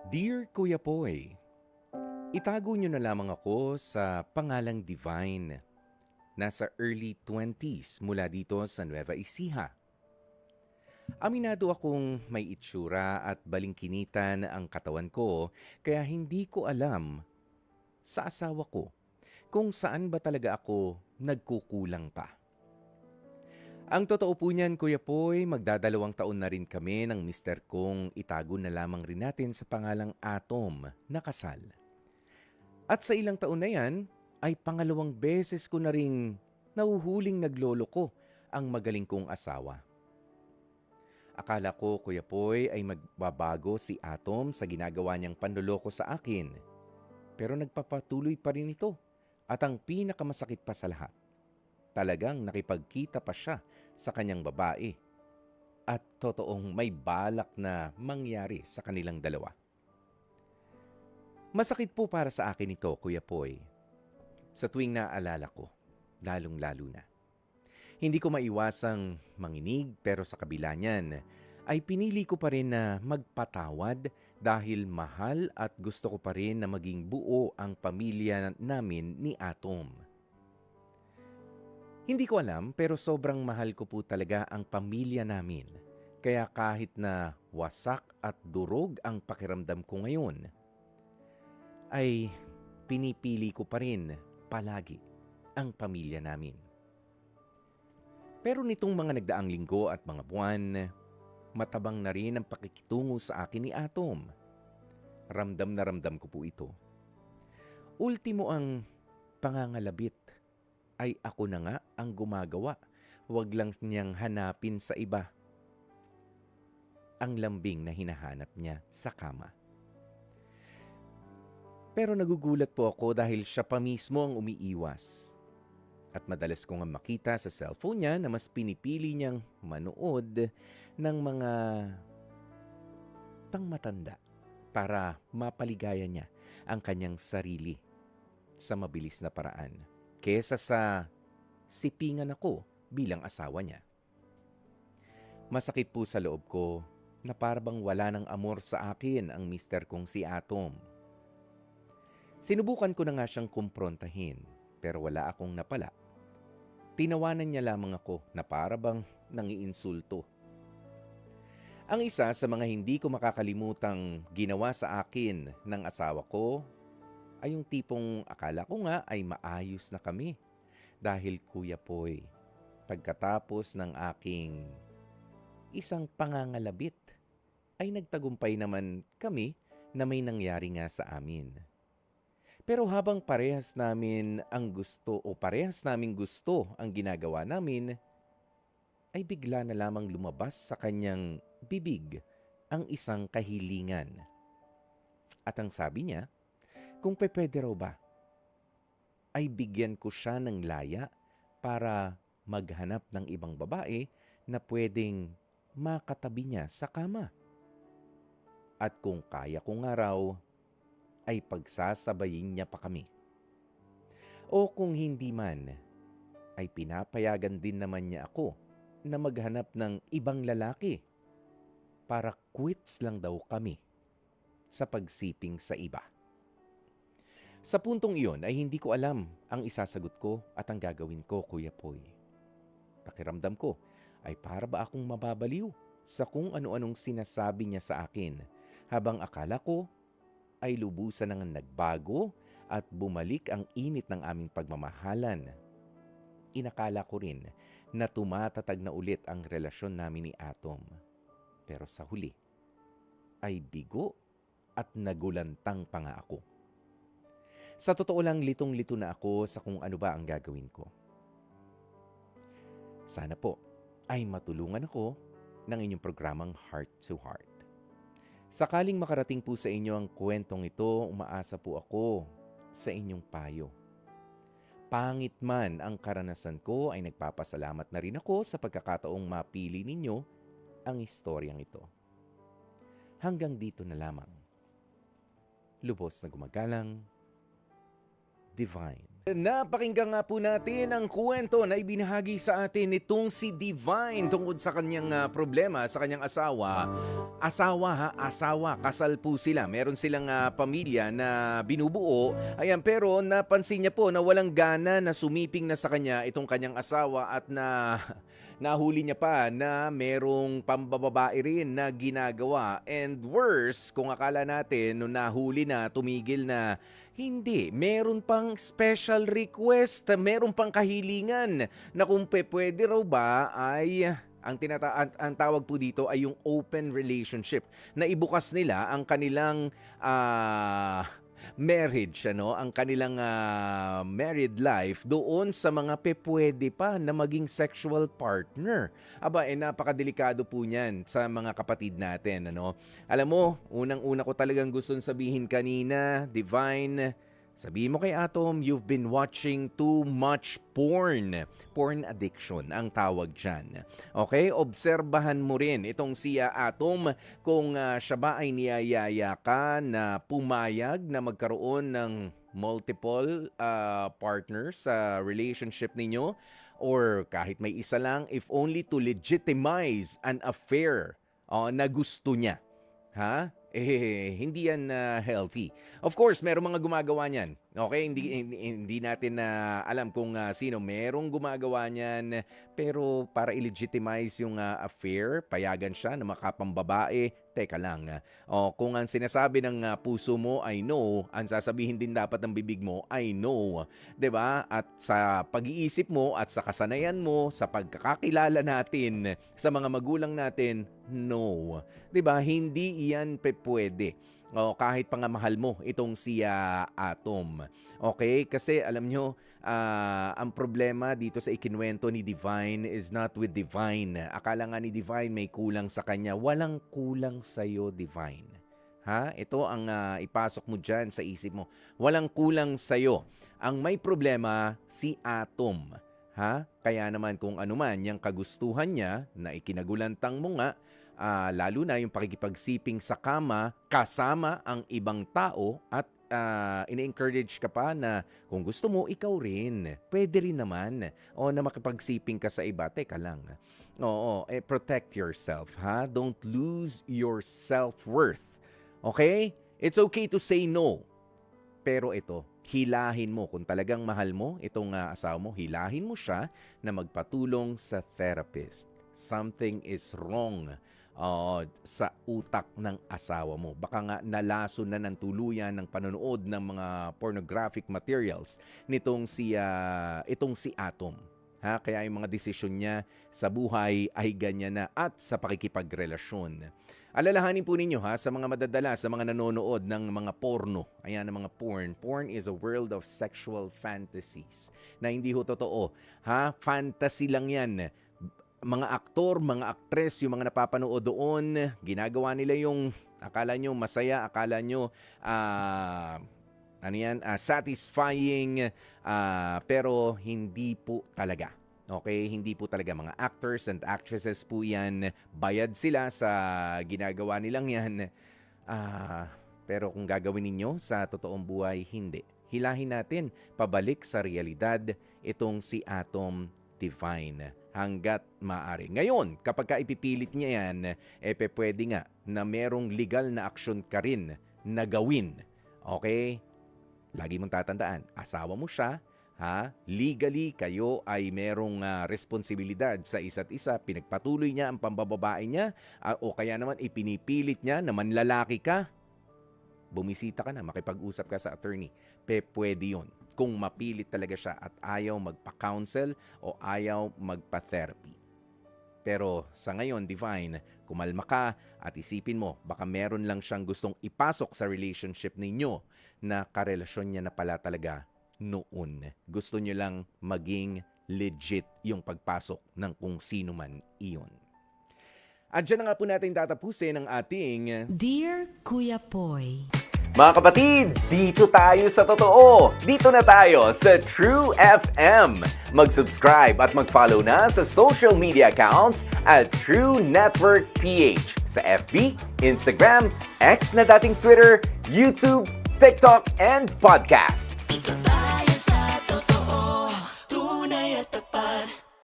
Dear Kuya Poy, itago niyo na lamang ako sa pangalang Divine. Nasa early 20s mula dito sa Nueva Ecija. Aminado akong may itsura at balingkinitan ang katawan ko kaya hindi ko alam sa asawa ko kung saan ba talaga ako nagkukulang pa. Ang totoo po niyan, Kuya Poy, magdadalawang taon na rin kami ng mister kong itago na lamang rin natin sa pangalang Atom na kasal. At sa ilang taon na yan, ay pangalawang beses ko na ring nahuhuling naglolo ko ang magaling kong asawa. Akala ko, Kuya Poy, ay magbabago si Atom sa ginagawa niyang panloloko sa akin. Pero nagpapatuloy pa rin ito. At ang pinakamasakit pa sa lahat, talagang nakipagkita pa siya sa kanyang babae. At totoong may balak na mangyari sa kanilang dalawa. Masakit po para sa akin ito, Kuya Poy. Sa tuwing naaalala ko, lalong-lalo na. Hindi ko maiwasang manginig pero sa kabila niyan ay pinili ko pa rin na magpatawad dahil mahal at gusto ko pa rin na maging buo ang pamilya namin ni Atom. Hindi ko alam pero sobrang mahal ko po talaga ang pamilya namin. Kaya kahit na wasak at durog ang pakiramdam ko ngayon, ay pinipili ko pa rin palagi ang pamilya namin. Pero nitong mga nagdaang linggo at mga buwan, matabang na rin ang pakikitungo sa akin ni Atom. Ramdam na ramdam ko po ito. Ultimo ang pangangalabit ay ako na nga ang gumagawa. Huwag lang niyang hanapin sa iba ang lambing na hinahanap niya sa kama. Pero nagugulat po ako dahil siya pa mismo ang umiiwas. At madalas ko nga makita sa cellphone niya na mas pinipili niyang manood ng mga pangmatanda para mapaligaya niya ang kanyang sarili sa mabilis na paraan kesa sa sipingan ako bilang asawa niya. Masakit po sa loob ko na parang wala ng amor sa akin ang mister kong si Atom. Sinubukan ko na nga siyang kumprontahin pero wala akong napala. Tinawanan niya lamang ako na parabang nangiinsulto. Ang isa sa mga hindi ko makakalimutang ginawa sa akin ng asawa ko ay yung tipong akala ko nga ay maayos na kami. Dahil Kuya Poy, pagkatapos ng aking isang pangangalabit ay nagtagumpay naman kami na may nangyari nga sa amin. Pero habang parehas namin ang gusto o parehas naming gusto ang ginagawa namin, ay bigla na lamang lumabas sa kanyang bibig ang isang kahilingan. At ang sabi niya, kung pwede raw ba, ay bigyan ko siya ng laya para maghanap ng ibang babae na pwedeng makatabi niya sa kama. At kung kaya ko nga raw, ay pagsasabayin niya pa kami. O kung hindi man, ay pinapayagan din naman niya ako na maghanap ng ibang lalaki para quits lang daw kami sa pagsiping sa iba. Sa puntong iyon ay hindi ko alam ang isasagot ko at ang gagawin ko, Kuya Poy. Pakiramdam ko ay para ba akong mababaliw sa kung ano-anong sinasabi niya sa akin habang akala ko ay lubusan nang nagbago at bumalik ang init ng aming pagmamahalan. Inakala ko rin na tumatatag na ulit ang relasyon namin ni Atom. Pero sa huli, ay bigo at nagulantang pa nga ako. Sa totoo lang, litong-lito na ako sa kung ano ba ang gagawin ko. Sana po ay matulungan ako ng inyong programang Heart to Heart. Sakaling makarating po sa inyo ang kwentong ito, umaasa po ako sa inyong payo. Pangit man ang karanasan ko ay nagpapasalamat na rin ako sa pagkakataong mapili ninyo ang istoryang ito. Hanggang dito na lamang. Lubos na gumagalang, Divine. Napakinggan nga po natin ang kwento na ibinahagi sa atin nitong si Divine tungkol sa kanyang problema sa kanyang asawa. Asawa, kasal po sila. Meron silang pamilya na binubuo. Ayan, pero napansin niya po na walang gana na sumiping na sa kanya itong kanyang asawa at nahuli niya pa na merong pambababae rin na ginagawa. And worse, kung akala natin nung nahuli na, tumigil na, hindi. Meron pang special request, meron pang kahilingan na kung pwede raw ba ay ang tawag po dito ay yung open relationship na ibukas nila ang kanilang marriage, ang kanilang married life doon sa mga pwede pa na maging sexual partner. Aba, napakadelikado po niyan sa mga kapatid natin, Alam mo, unang-una ko talagang gustong sabihin kanina, Divine, sabihin mo kay Atom, you've been watching too much porn. Porn addiction ang tawag dyan. Okay? Obserbahan mo rin itong si Atom kung siya ba ay niyayaya ka na pumayag na magkaroon ng multiple partners sa relationship ninyo or kahit may isa lang, if only to legitimize an affair na gusto niya. Ha? Hindi yan healthy. Of course, merong mga gumagawa niyan. Okay? Hindi natin alam kung sino merong gumagawa niyan. Pero para i-legitimize yung affair, payagan siya na makapambabae, teka lang. Kung ang sinasabi ng puso mo ay no, ang sasabihin din dapat ng bibig mo ay no. 'Di ba? At sa pag-iisip mo at sa kasanayan mo, sa pagkakakilala natin sa mga magulang natin, no. 'Di ba? Hindi iyan pwede. Kahit pa nga mahal mo itong si Atom. Okay? Kasi alam nyo, ang problema dito sa ikinwento ni Divine is not with Divine. Akala nga ni Divine may kulang sa kanya. Walang kulang sa'yo, Divine. Ha? Ito ang ipasok mo dyan sa isip mo. Walang kulang sa'yo. Ang may problema, si Atom. Ha? Kaya naman kung ano man yung kagustuhan niya na ikinagulantang mo nga, lalo na yung pakikipagsiping sa kama kasama ang ibang tao at ina-encourage ka pa na kung gusto mo, ikaw rin. Pwede rin naman. Na makipagsiping ka sa iba. Teka lang. Protect yourself, ha? Don't lose your self-worth. Okay? It's okay to say no. Pero ito, hilahin mo. Kung talagang mahal mo itong asawa mo, hilahin mo siya na magpatulong sa therapist. Something is wrong sa utak ng asawa mo. Baka nga nalaso na ng tuluyan ng panonood ng mga pornographic materials itong si Atom. Ha? Kaya yung mga desisyon niya sa buhay ay ganyan na at sa pakikipagrelasyon. Alalahanin po ninyo sa mga madadala, sa mga nanonood ng mga porno. Ayan, ng mga porn. Porn is a world of sexual fantasies na hindi ho totoo. Fantasy lang yan. Mga aktor, mga aktres, yung mga napapanood doon, ginagawa nila yung akala nyo masaya, akala nyo satisfying, pero hindi po talaga. Okay? Hindi po talaga. Mga actors and actresses po yan. Bayad sila sa ginagawa nilang yan. Pero kung gagawin ninyo sa totoong buhay, hindi. Hilahin natin pabalik sa realidad itong si Atom Divine hanggat maaari. Ngayon, kapag ipipilit niya yan, pwede nga na merong legal na aksyon ka rin na gawin. Okay? Lagi mong tatandaan, asawa mo siya, legally kayo ay merong responsibilidad sa isa't isa. Pinagpatuloy niya ang pambababae niya o kaya naman ipinipilit niya na manlalaki ka. Bumisita ka na, makipag-usap ka sa attorney. Pwede yun. Kung mapilit talaga siya at ayaw magpa-counsel o ayaw magpa-therapy. Pero sa ngayon, Divine, kumalma ka at isipin mo, baka meron lang siyang gustong ipasok sa relationship ninyo na karelasyon niya na pala talaga noon. Gusto niyo lang maging legit yung pagpasok ng kung sino man iyon. At dyan na nga po natin tatapusin ang ating Dear Kuya Poy. Mga kapatid, dito tayo sa totoo. Dito na tayo sa True FM. Mag-subscribe at mag-follow na sa social media accounts at True Network PH sa FB, Instagram, X na dating Twitter, YouTube, TikTok, and podcasts. Dito tayo.